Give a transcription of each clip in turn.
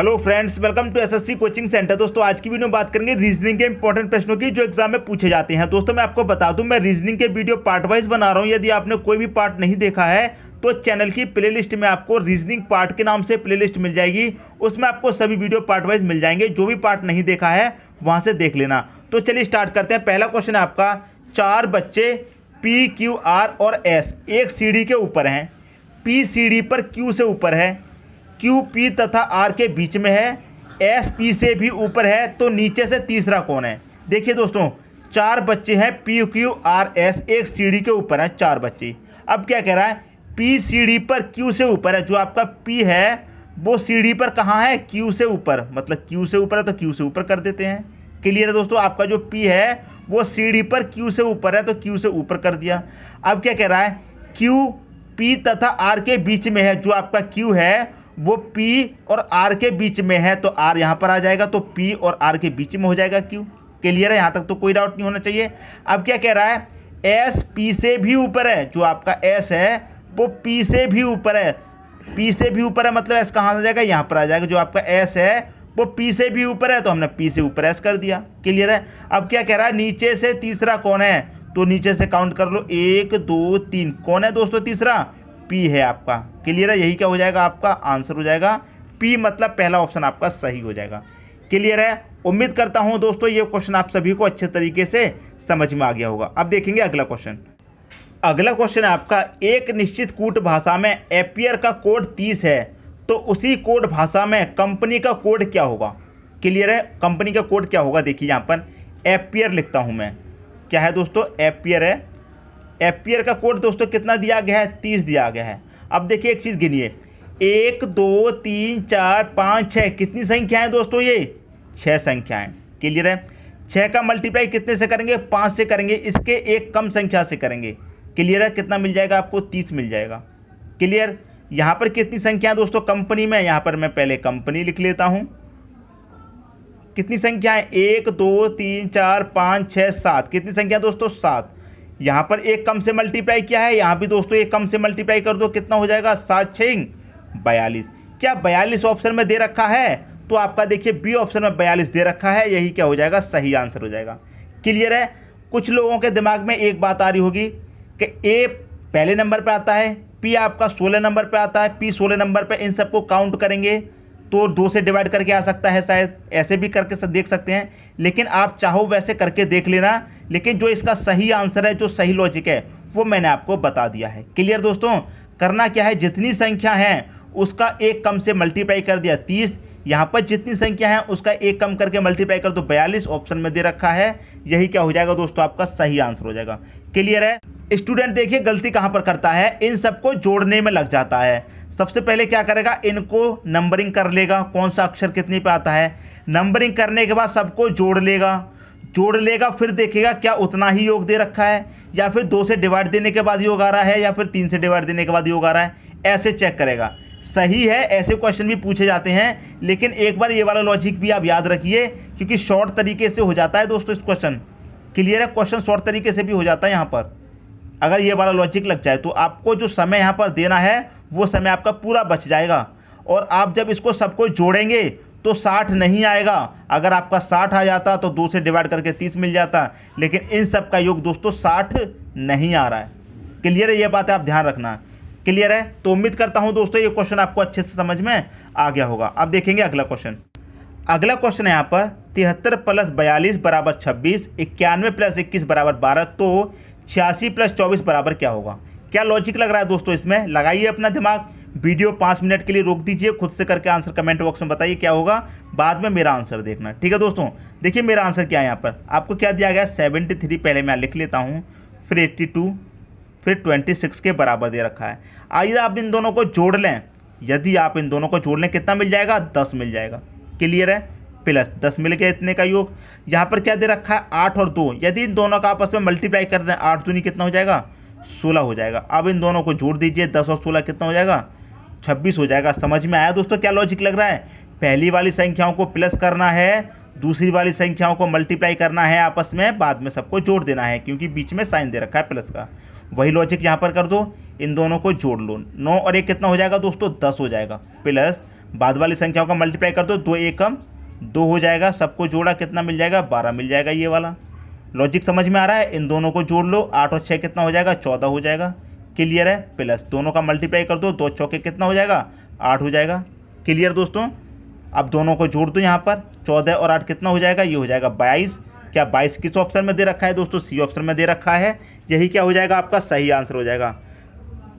Hello friends, welcome to SSC coaching centre. दोस्तों आज की वीडियो में बात करेंगे रीजनिंग के इंपॉर्टेंट प्रश्नों की जो एग्जाम में पूछे जाते हैं। दोस्तों मैं आपको बता दूं, मैं रीजनिंग के वीडियो पार्ट वाइज बना रहा हूं। यदि आपने कोई भी पार्ट नहीं देखा है तो चैनल की प्लेलिस्ट में आपको रीजनिंग पार्ट के नाम से प्लेलिस्ट मिल जाएगी। उसमें आपको सभी वीडियो पार्ट वाइज मिल जाएंगे। जो भी पार्ट नहीं देखा है वहाँ से देख लेना। तो चलिए स्टार्ट करते हैं। पहला क्वेश्चन है आपका, 4 बच्चे पी, क्यू, आर और एस एक सीढ़ी के ऊपर हैं। पी सीढ़ी पर क्यू से ऊपर है, क्यू पी तथा आर के बीच में है, एस पी से भी ऊपर है, तो नीचे से तीसरा कौन है। देखिए दोस्तों, 4 बच्चे हैं, पी क्यू आर एस एक सीढ़ी के ऊपर हैं 4 बच्चे। अब क्या कह रहा है, पी सीढ़ी पर क्यू से ऊपर है। जो आपका पी है वो सीढ़ी पर कहाँ है, क्यू से ऊपर। मतलब क्यू से ऊपर है तो क्यू से ऊपर कर देते हैं। क्लियर है दोस्तों, आपका जो पी है वो सीढ़ी पर क्यू से ऊपर है तो क्यू से ऊपर कर दिया। अब क्या कह रहा है, क्यू पी तथा आर के बीच में है। जो आपका क्यू है वो P और R के बीच में है तो R यहाँ पर आ जाएगा, तो P और R के बीच में हो जाएगा Q। क्लियर है, यहाँ तक तो कोई डाउट नहीं होना चाहिए। अब क्या कह रहा है, S P से भी ऊपर है। जो आपका S है वो P से भी ऊपर है। P से भी ऊपर है मतलब S कहाँ आ जाएगा, यहाँ पर आ जाएगा। जो आपका S है वो P से भी ऊपर है तो हमने P से ऊपर S कर दिया। क्लियर है। अब क्या कह रहा है, नीचे से तीसरा कौन है, तो नीचे से काउंट कर लो, 1 2 3। कौन है दोस्तों तीसरा, पी है आपका। क्लियर है, यही क्या हो जाएगा, आपका आंसर हो जाएगा पी। मतलब पहला ऑप्शन आपका सही हो जाएगा। क्लियर है। उम्मीद करता हूं दोस्तों ये क्वेश्चन आप सभी को अच्छे तरीके से समझ में आ गया होगा। अब देखेंगे अगला क्वेश्चन। अगला क्वेश्चन है आपका, एक निश्चित कूट भाषा में एपियर का कोड 30 है तो उसी कोड भाषा में कंपनी का कोड क्या होगा। क्लियर है, कंपनी का कोड क्या होगा। देखिए यहाँ पर एपियर लिखता हूँ मैं, क्या है दोस्तों, एपियर है। एपियर का कोड दोस्तों कितना दिया गया है, 30 दिया गया है। अब देखिए एक चीज़ गिनिए, 1 2 3 4 5 6 कितनी संख्या है दोस्तों, ये 6 संख्याएं। क्लियर है। 6 का मल्टीप्लाई कितने से करेंगे, 5 से करेंगे, इसके एक कम संख्या से करेंगे। क्लियर है, कितना मिल जाएगा आपको, 30 मिल जाएगा। क्लियर। यहाँ पर कितनी संख्या है दोस्तों कंपनी में, यहाँ पर मैं पहले कंपनी लिख लेता हूँ। कितनी संख्या है, 1 2 3 4 5 6 7। कितनी संख्या दोस्तों, 7। यहाँ पर एक कम से मल्टीप्लाई किया है, यहाँ भी दोस्तों एक कम से मल्टीप्लाई कर दो, कितना हो जाएगा, 7 6 42। क्या 42 ऑप्शन में दे रखा है, तो आपका देखिए बी ऑप्शन में 42 दे रखा है, यही क्या हो जाएगा, सही आंसर हो जाएगा। क्लियर है। कुछ लोगों के दिमाग में एक बात आ रही होगी कि ए पहले नंबर पर आता है, पी आपका 16 नंबर पर आता है, पी 16 नंबर पर, इन सबको काउंट करेंगे तो 2 से डिवाइड करके आ सकता है, शायद ऐसे भी करके देख सकते हैं। लेकिन आप चाहो वैसे करके देख लेना, लेकिन जो इसका सही आंसर है, जो सही लॉजिक है, वो मैंने आपको बता दिया है। क्लियर दोस्तों, करना क्या है, जितनी संख्या है उसका एक कम से मल्टीप्लाई कर दिया 30। यहाँ पर जितनी संख्या है उसका एक कम करके मल्टीप्लाई कर दो, 42 ऑप्शन में दे रखा है, यही क्या हो जाएगा दोस्तों, आपका सही आंसर हो जाएगा। क्लियर है। स्टूडेंट देखिए गलती कहाँ पर करता है, इन सबको जोड़ने में लग जाता है। सबसे पहले क्या करेगा, इनको नंबरिंग कर लेगा, कौन सा अक्षर कितने पे आता है। नंबरिंग करने के बाद सबको जोड़ लेगा, फिर देखेगा क्या उतना ही योग दे रखा है, या फिर 2 से डिवाइड देने के बाद योग आ रहा है, या फिर 3 से डिवाइड देने के बाद योग आ रहा है, ऐसे चेक करेगा। सही है, ऐसे क्वेश्चन भी पूछे जाते हैं, लेकिन एक बार ये वाला लॉजिक भी आप याद रखिए, क्योंकि शॉर्ट तरीके से हो जाता है दोस्तों इस क्वेश्चन। क्लियर है, क्वेश्चन शॉर्ट तरीके से भी हो जाता है यहाँ पर। अगर ये वाला लॉजिक लग जाए तो आपको जो समय यहाँ पर देना है वो समय आपका पूरा बच जाएगा। और आप जब इसको सबको जोड़ेंगे तो 60 नहीं आएगा। अगर आपका 60 आ जाता तो 2 से डिवाइड करके 30 मिल जाता, लेकिन इन सब का योग दोस्तों 60 नहीं आ रहा है। क्लियर है, ये बात आप ध्यान रखना। क्लियर है। तो उम्मीद करता हूँ दोस्तों ये क्वेश्चन आपको अच्छे से समझ में आ गया होगा। अब देखेंगे अगला क्वेश्चन। अगला क्वेश्चन है यहाँ पर, 73 + 42 = 26, 91 + 21 = 12, तो 86 + 24 बराबर क्या होगा। क्या लॉजिक लग रहा है दोस्तों इसमें, लगाइए अपना दिमाग। वीडियो 5 मिनट के लिए रोक दीजिए, खुद से करके आंसर कमेंट बॉक्स में बताइए क्या होगा, बाद में मेरा आंसर देखना। ठीक है दोस्तों, देखिए मेरा आंसर क्या है। यहाँ पर आपको क्या दिया गया है, 73 पहले मैं लिख लेता हूँ, फिर 82, फिर 26 के बराबर दे रखा है। आइए आप इन दोनों को जोड़ लें। यदि आप इन दोनों को जोड़ लें कितना मिल जाएगा, 10 मिल जाएगा। क्लियर है, प्लस 10 मिल गया इतने का योग। यहाँ पर क्या दे रखा है, 8 और 2। यदि इन दोनों का आपस में मल्टीप्लाई कर दें, 8 दूनी कितना हो जाएगा, 16 हो जाएगा। अब इन दोनों को जोड़ दीजिए, 10 और 16 कितना हो जाएगा, 26 हो जाएगा। समझ में आया दोस्तों क्या लॉजिक लग रहा है। पहली वाली संख्याओं को प्लस करना है, दूसरी वाली संख्याओं को मल्टीप्लाई करना है आपस में, बाद में सबको जोड़ देना है, क्योंकि बीच में साइन दे रखा है प्लस का। वही लॉजिक यहाँ पर कर दो, इन दोनों को जोड़ लो। 9 और 1 कितना हो जाएगा दोस्तों, 10 हो जाएगा। प्लस बाद वाली संख्याओं का मल्टीप्लाई कर दो, 2 एकम 2 हो जाएगा, सबको जोड़ा कितना मिल जाएगा 12 मिल जाएगा। ये वाला लॉजिक समझ में आ रहा है। इन दोनों को जोड़ लो, 8 और 6 कितना हो जाएगा 14 हो जाएगा। क्लियर है। प्लस दोनों का मल्टीप्लाई कर दो, 2 चौके कितना हो जाएगा 8 हो जाएगा। क्लियर दोस्तों। अब दोनों को जोड़ दो, यहाँ पर 14 और 8 कितना हो जाएगा, ये हो जाएगा 22। क्या 22 किस ऑप्शन में दे रखा है दोस्तों, सी ऑप्शन में दे रखा है। यही क्या हो जाएगा आपका सही आंसर हो जाएगा।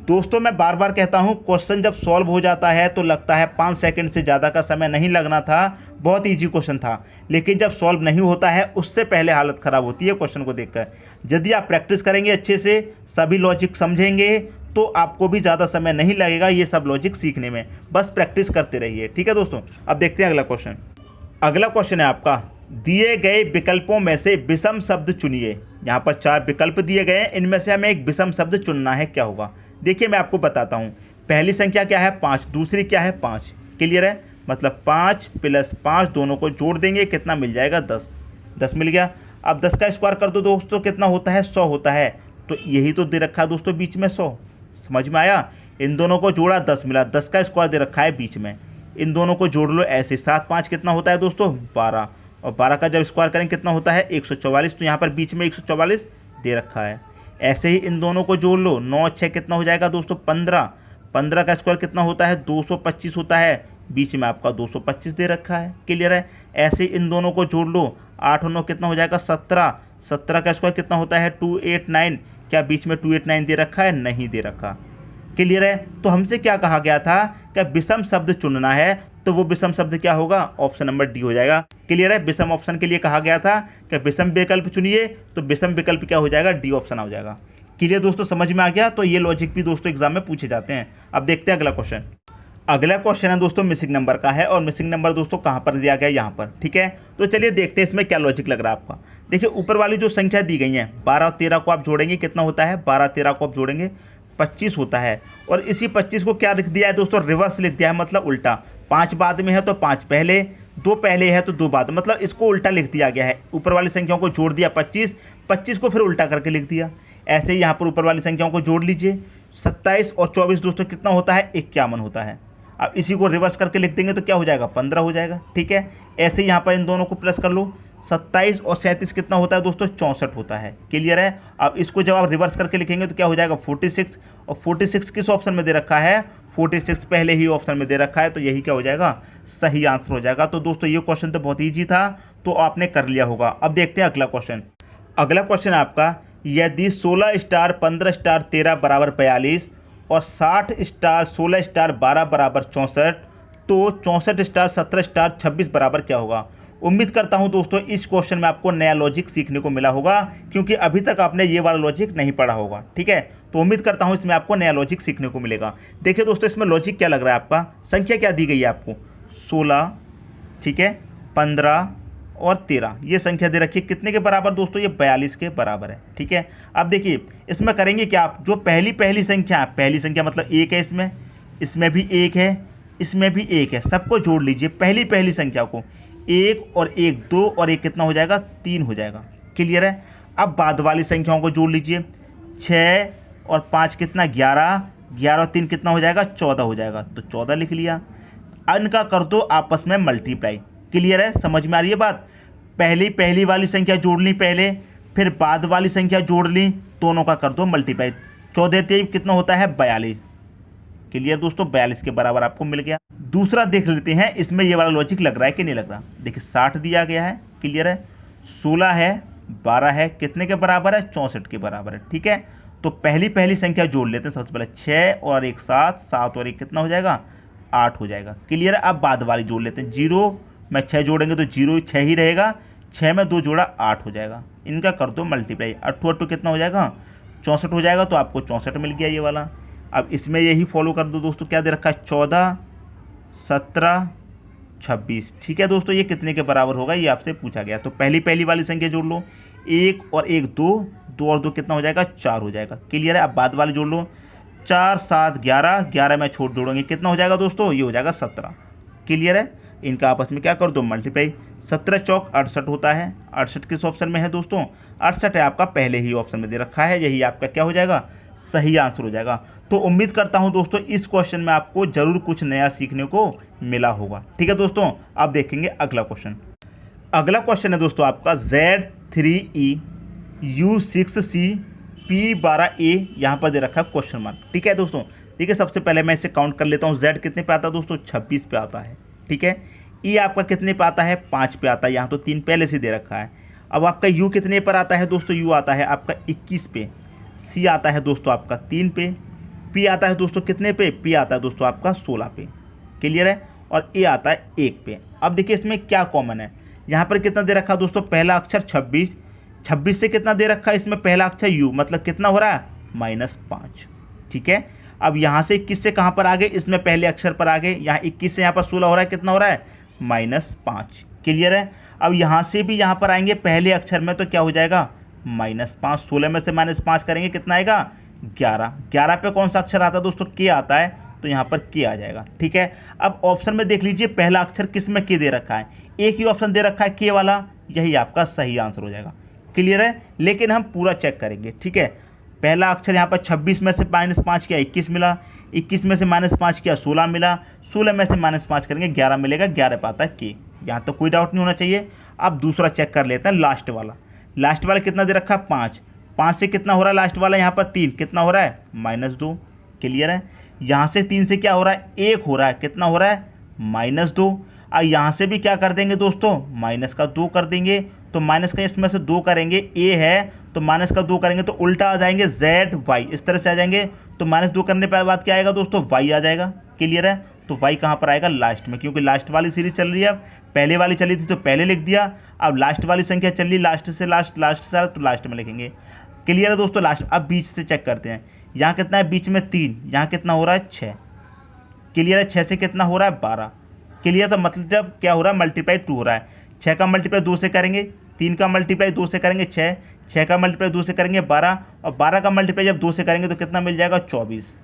दोस्तों मैं बार बार कहता हूँ, क्वेश्चन जब सॉल्व हो जाता है तो लगता है 5 सेकंड से ज़्यादा का समय नहीं लगना था, बहुत इजी क्वेश्चन था। लेकिन जब सॉल्व नहीं होता है उससे पहले हालत ख़राब होती है क्वेश्चन को देखकर। यदि आप प्रैक्टिस करेंगे अच्छे से, सभी लॉजिक समझेंगे, तो आपको भी ज़्यादा समय नहीं लगेगा ये सब लॉजिक सीखने में। बस प्रैक्टिस करते रहिए। ठीक है दोस्तों। अब देखते हैं अगला क्वेश्चन। अगला क्वेश्चन है आपका, दिए गए विकल्पों में से विषम शब्द चुनिए। यहाँ पर 4 विकल्प दिए गए हैं, इनमें से हमें एक विषम शब्द चुनना है। क्या होगा देखिए मैं आपको बताता हूँ। पहली संख्या क्या है 5, दूसरी क्या है 5। क्लियर है। मतलब 5 + 5 दोनों को जोड़ देंगे कितना मिल जाएगा 10। 10 मिल गया। अब 10 का स्क्वायर कर दो दोस्तों, कितना होता है 100 होता है। तो यही तो दे रखा है दोस्तों बीच में 100। समझ में आया। इन दोनों को जोड़ा 10 मिला, 10 का स्क्वायर दे रखा है बीच में। इन दोनों को जोड़ लो ऐसे, 7 5 कितना होता है दोस्तों 12, और 12 का जब स्क्वायर करें कितना होता है 144। तो यहाँ पर बीच में 144 दे रखा है। ऐसे ही इन दोनों को जोड़ लो, 9 6 कितना हो जाएगा दोस्तों 15। 15 का स्क्वायर कितना होता है 225 होता है, बीच में आपका 225 दे रखा है। क्लियर है। ऐसे ही इन दोनों को जोड़ लो, 8 और 9 कितना हो जाएगा 17। 17 का स्क्वायर कितना होता है 289। क्या बीच में 289 दे रखा है, नहीं दे रखा। क्लियर है। तो हमसे क्या कहा गया था, क्या विषम शब्द चुनना है, तो वो विषम शब्द क्या होगा, ऑप्शन नंबर डी हो जाएगा। क्लियर है। विषम ऑप्शन के लिए कहा गया था कि विषम विकल्प चुनिए, तो विषम विकल्प क्या हो जाएगा, डी ऑप्शन हो जाएगा। क्लियर दोस्तों, समझ में आ गया। तो ये लॉजिक भी दोस्तों एग्जाम में पूछे जाते हैं। अब देखते हैं अगला क्वेश्चन। अगला क्वेश्चन है दोस्तों मिसिंग नंबर का है, और मिसिंग नंबर दोस्तों कहाँ पर दिया गया है, यहाँ पर। ठीक है। तो चलिए देखते हैं इसमें क्या लॉजिक लग रहा है आपका। देखिए ऊपर वाली जो संख्या दी गई है 12 और 13 को आप जोड़ेंगे कितना होता है, 12 13 को आप जोड़ेंगे 25 होता है। और इसी 25 को क्या लिख दिया है दोस्तों, रिवर्स लिख दिया है, मतलब उल्टा। 5 बाद में है तो 5 पहले, 2 पहले है तो 2 बाद, मतलब इसको उल्टा लिख दिया गया है। ऊपर वाली संख्याओं को जोड़ दिया 25, 25 को फिर उल्टा करके लिख दिया। ऐसे ही यहाँ पर ऊपर वाली संख्याओं को जोड़ लीजिए, 27 और 24 दोस्तों कितना होता है 51 होता है। अब इसी को रिवर्स करके लिख देंगे तो क्या हो जाएगा 15 हो जाएगा। ठीक है। ऐसे ही यहाँ पर इन दोनों को प्लस कर लो, 27 और 37 कितना होता है दोस्तों 64 होता है। क्लियर है। अब इसको जब आप रिवर्स करके लिखेंगे तो क्या हो जाएगा 46, और 46 किस ऑप्शन में दे रखा है, 46 पहले ही ऑप्शन में दे रखा है। तो यही क्या हो जाएगा, सही आंसर हो जाएगा। तो दोस्तों ये क्वेश्चन तो बहुत ईजी था, तो आपने कर लिया होगा। अब देखते हैं अगला क्वेश्चन। अगला क्वेश्चन आपका, यदि 16 स्टार 15 स्टार 13 बराबर 42 और 60 स्टार 16 स्टार 12 बराबर 64, तो 64 स्टार 17 स्टार 26 बराबर क्या होगा। उम्मीद करता हूं दोस्तों इस क्वेश्चन में आपको नया लॉजिक सीखने को मिला होगा, क्योंकि अभी तक आपने ये वाला लॉजिक नहीं पढ़ा होगा। ठीक है। तो उम्मीद करता हूं इसमें आपको नया लॉजिक सीखने को मिलेगा। देखिए दोस्तों इसमें लॉजिक क्या लग रहा है आपका, संख्या क्या दी गई है आपको 16, ठीक है, 15 और 13, ये संख्या दे रखी है कितने के बराबर दोस्तों, ये 42 के बराबर है। ठीक है। अब देखिए इसमें करेंगे क्या आप, जो पहली संख्या, पहली संख्या मतलब 1 है, इसमें भी 1 है, इसमें भी 1 है, सबको जोड़ लीजिए पहली संख्या को। 1 और 1 2 और 1 कितना हो जाएगा 3 हो जाएगा। क्लियर है। अब बाद वाली संख्याओं को जोड़ लीजिए, 6 और 5 कितना 11, 11 और 3 कितना हो जाएगा 14 हो जाएगा। तो 14 लिख लिया। इनका कर दो आपस में मल्टीप्लाई। क्लियर है, समझ में आ रही है बात। पहली वाली संख्या जोड़ ली पहले, फिर बाद वाली संख्या जोड़ ली, दोनों का कर दो मल्टीप्लाई। 14 3 कितना होता है 42। क्लियर दोस्तों, 42 के बराबर आपको मिल गया। दूसरा देख लेते हैं इसमें ये वाला लॉजिक लग रहा है कि नहीं लग रहा। देखिए 60 दिया गया है। क्लियर है। 16 है, 12 है, कितने के बराबर है 64 के बराबर है। ठीक है। तो पहली संख्या जोड़ लेते हैं। सबसे पहले 6 और 1 7, 7 और 1 कितना हो जाएगा 8 हो जाएगा। क्लियर है। अब बाद वाली जोड़ लेते हैं, 0 में 6 जोड़ेंगे तो 0 6 ही रहेगा, 6 में 2 जोड़ा 8 हो जाएगा। इनका कर दो मल्टीप्लाई, 8 8 कितना हो जाएगा 64 हो जाएगा। तो आपको 64 मिल गया ये वाला। अब इसमें यही फॉलो कर दो दोस्तों, क्या दे रखा है 14 17 26। ठीक है दोस्तों, ये कितने के बराबर होगा ये आपसे पूछा गया। तो पहली वाली संख्या जोड़ लो, 1 और 1 2, 2 और 2 कितना हो जाएगा 4 हो जाएगा। क्लियर है। अब बाद वाली जोड़ लो, 4 7 11, 11 में छोड़ जोड़ेंगे कितना हो जाएगा दोस्तों, ये हो जाएगा 17। क्लियर है। इनका आपस में क्या कर दो मल्टीप्लाई, 17 चौक 68 होता है। 68 किस ऑप्शन में है दोस्तों, 68 है आपका पहले ही ऑप्शन में दे रखा है। यही आपका क्या हो जाएगा सही आंसर हो जाएगा। तो उम्मीद करता हूं दोस्तों इस क्वेश्चन में आपको जरूर कुछ नया सीखने को मिला होगा। ठीक है दोस्तों, अब देखेंगे अगला क्वेश्चन। अगला क्वेश्चन है दोस्तों आपका Z3E U6C P12A, यहाँ पर दे रखा है क्वेश्चन मार्क। ठीक है दोस्तों, ठीक है, सबसे पहले मैं इसे काउंट कर लेता हूँ। Z कितने पे आता है दोस्तों? 26 पे आता है। ठीक है, E आपका कितने पे आता है? 5 पे आता है, यहाँ तो 3 पहले से दे रखा है। अब आपका U कितने पर आता है दोस्तों? U आता है आपका 21 पे। C आता है दोस्तों आपका 3 पे। P आता है दोस्तों कितने पे? P आता है दोस्तों आपका 16 पे। क्लियर है? और A आता है 1 पे। अब देखिए इसमें क्या कॉमन है, यहाँ पर कितना दे रखा है दोस्तों? पहला अक्षर 26, 26 से कितना दे रखा है इसमें? पहला अक्षर U, मतलब कितना हो रहा है? -5। ठीक है, अब यहाँ से 21 से कहाँ पर आ गए? इसमें पहले अक्षर पर आ गए। यहाँ 21 से यहाँ पर 16 हो रहा है, कितना हो रहा है? -5। क्लियर है? अब यहाँ से भी यहाँ पर आएंगे पहले अक्षर में, तो क्या हो जाएगा? -5। 16 में से -5 करेंगे, कितना आएगा? 11। 11 पे कौन सा अक्षर आता है दोस्तों? K आता है, तो यहाँ पर K आ जाएगा। ठीक है, अब ऑप्शन में देख लीजिए पहला अक्षर किस में K दे रखा है? एक ही ऑप्शन दे रखा है K वाला, यही आपका सही आंसर हो जाएगा। क्लियर है? लेकिन हम पूरा चेक करेंगे। ठीक है, पहला अक्षर यहाँ पर 26 में से -5 किया 21 मिला, 21 में से -5 किया 16 मिला, 16 में से -5 करेंगे 11 मिलेगा, 11 पे आता है K। यहाँ तो कोई डाउट नहीं होना चाहिए। अब दूसरा चेक कर लेते हैं, लास्ट वाला। लास्ट वाला कितना दे रखा है? 5। 5 से कितना हो रहा है लास्ट वाला? यहाँ पर 3, कितना हो रहा है? -2। क्लियर है? यहाँ से 3 से क्या हो रहा है? 1 हो रहा है, कितना हो रहा है? -2। और यहाँ से भी क्या कर देंगे दोस्तों? -2 कर देंगे, तो माइनस का इसमें से 2 करेंगे, A है तो -2 करेंगे तो उल्टा आ जाएंगे ZY, इस तरह से आ जाएंगे। तो -2 करने पर बाद क्या आएगा दोस्तों? Y आ जाएगा। क्लियर है? तो Y कहाँ पर आएगा? लास्ट में, क्योंकि लास्ट वाली सीरीज चल रही है। अब पहले वाली चली थी तो पहले लिख दिया, अब लास्ट वाली संख्या चल रही लास्ट से लास्ट, लास्ट से तो लास्ट में लिखेंगे। क्लियर है दोस्तों? लास्ट। अब बीच से चेक करते हैं, यहाँ कितना है? बीच में 3, यहाँ कितना हो रहा है? 6। क्लियर है? 6 से कितना हो रहा है? 12। क्लियर? तो मतलब क्या हो रहा है? मल्टीप्लाई 2 हो रहा है। 6 का मल्टीप्लाई 2 से करेंगे, 3 का मल्टीप्लाई 2 से करेंगे 6, 6 का मल्टीप्लाई 2 से करेंगे 12, और 12 का मल्टीप्लाई जब 2 से करेंगे तो कितना मिल जाएगा? 24।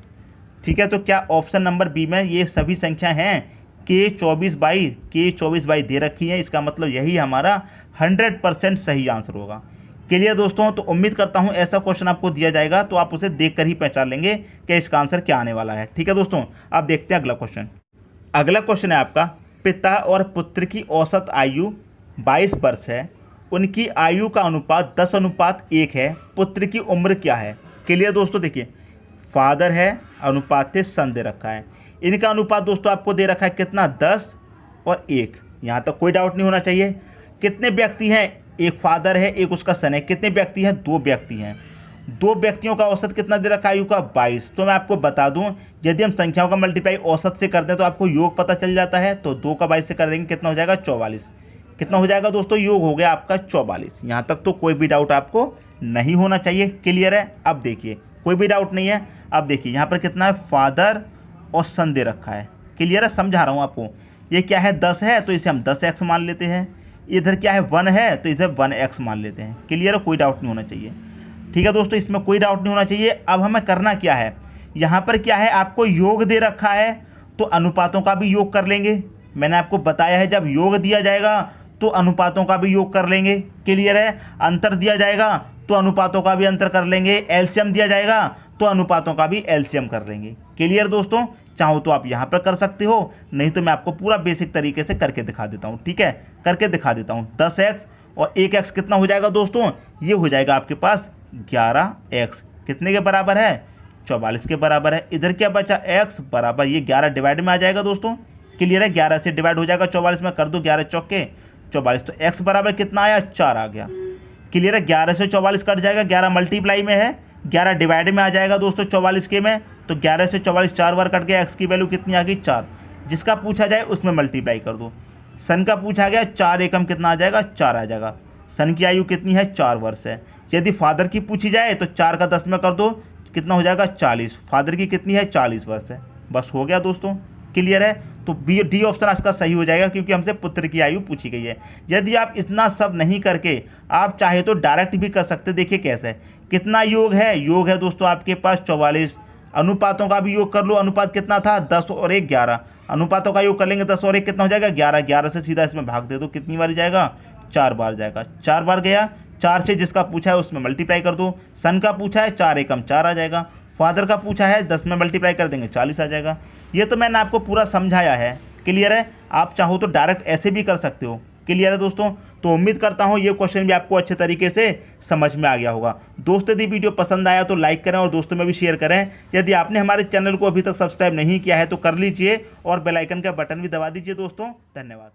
ठीक है, तो क्या ऑप्शन नंबर बी में ये सभी संख्या हैं K24 दे रखी है? इसका मतलब यही हमारा 100% सही आंसर होगा। क्लियर दोस्तों? तो उम्मीद करता हूँ ऐसा क्वेश्चन आपको दिया जाएगा तो आप उसे देखकर ही पहचान लेंगे कि इसका आंसर क्या आने वाला है। ठीक है दोस्तों, अब देखते हैं अगला क्वेश्चन। अगला क्वेश्चन है आपका, पिता और पुत्र की औसत आयु 22 वर्ष है, उनकी आयु का अनुपात 10:1 है, पुत्र की उम्र क्या है? क्लियर दोस्तों? देखिए फादर है, अनुपात से सन दे रखा है, इनका अनुपात दोस्तों आपको दे रखा है कितना? 10 और 1। यहाँ तक कोई डाउट नहीं होना चाहिए। कितने व्यक्ति हैं? एक फादर है, एक उसका सन है। कितने व्यक्ति हैं? 2 व्यक्ति हैं। 2 व्यक्तियों का औसत कितना दे रखा है आयु का? 22। तो मैं आपको बता दूं, यदि हम संख्याओं का मल्टीप्लाई औसत से करते हैं तो आपको योग पता चल जाता है। तो 2 का 22 से कर देंगे, कितना हो जाएगा? 44। कितना हो जाएगा दोस्तों? योग हो गया आपका 44। यहाँ तक तो कोई भी डाउट आपको नहीं होना चाहिए। क्लियर है? अब देखिए कोई भी डाउट नहीं है। अब देखिए यहाँ पर कितना है? फादर और सन दे रखा है। क्लियर है? समझा रहा हूँ आपको। ये क्या है? 10 है तो इसे हम 10x मान लेते हैं। इधर क्या है? 1 है तो इधर 1x मान लेते हैं। क्लियर है? कोई डाउट नहीं होना चाहिए। ठीक है दोस्तों, इसमें कोई डाउट नहीं होना चाहिए। अब हमें करना क्या है, यहाँ पर क्या है? आपको योग दे रखा है तो अनुपातों का भी योग कर लेंगे। मैंने आपको बताया है जब योग दिया जाएगा तो अनुपातों का भी योग कर लेंगे। क्लियर है? अंतर दिया जाएगा तो अनुपातों का भी अंतर कर लेंगे। एलसीएम दिया जाएगा तो अनुपातों का भी एलसीएम कर लेंगे। क्लियर दोस्तों? चाहो तो आप यहाँ पर कर सकते हो, नहीं तो मैं आपको पूरा बेसिक तरीके से करके दिखा देता हूँ। ठीक है, करके दिखा देता हूँ। 10x और 1x कितना हो जाएगा दोस्तों? ये हो जाएगा आपके पास 11x। कितने के बराबर है? 44 के बराबर है। इधर क्या बचा? x बराबर, ये 11 डिवाइड में आ जाएगा दोस्तों। क्लियर है? 11 से डिवाइड हो जाएगा 44 में, कर दो 11 चौके 44। तो x बराबर कितना आया? 4 आ गया। क्लियर है? 11 से 44 कट जाएगा, 11 मल्टीप्लाई में है, 11 डिवाइड में आ जाएगा दोस्तों 44 के में। तो 11 से 44 4 बार कट गया, x की वैल्यू कितनी आ गई? 4। जिसका पूछा जाए उसमें मल्टीप्लाई कर दो। सन का पूछा गया, 4 एकम कितना आ जाएगा? 4 आ जाएगा। सन की आयु कितनी है? 4 वर्ष है। यदि फादर की पूछी जाए तो 4 का 10 में कर दो, कितना हो जाएगा? 40। फादर की कितनी है? 40 वर्ष है। बस हो गया दोस्तों। क्लियर है? तो डी ऑप्शन इसका सही हो जाएगा, क्योंकि हमसे पुत्र की आयु पूछी गई है। यदि आप इतना सब नहीं करके आप चाहे तो डायरेक्ट भी कर सकते। देखिए कैसे, कितना योग है? योग है दोस्तों आपके पास 44। अनुपातों का भी योग कर लो। अनुपात कितना था? 10 और 1 11। अनुपातों का योग कर लेंगे, 10 और 1 कितना हो जाएगा? 11। 11 से सीधा इसमें भाग दे दो, कितनी बार जाएगा? 4 बार जाएगा। 4 बार गया। 4 से जिसका पूछा है उसमें मल्टीप्लाई कर दो। सन का पूछा है, 4 एकम 4 आ जाएगा। फादर का पूछा है 10 में मल्टीप्लाई कर देंगे 40 आ जाएगा। ये तो मैंने आपको पूरा समझाया है, क्लियर है। आप चाहो तो डायरेक्ट ऐसे भी कर सकते हो, क्लियर है दोस्तों। तो उम्मीद करता हूँ ये क्वेश्चन भी आपको अच्छे तरीके से समझ में आ गया होगा। दोस्तों यदि वीडियो पसंद आया तो लाइक करें और दोस्तों में भी शेयर करें। यदि आपने हमारे चैनल को अभी तक सब्सक्राइब नहीं किया है तो कर लीजिए और बेल आइकन का बटन भी दबा दीजिए दोस्तों। धन्यवाद।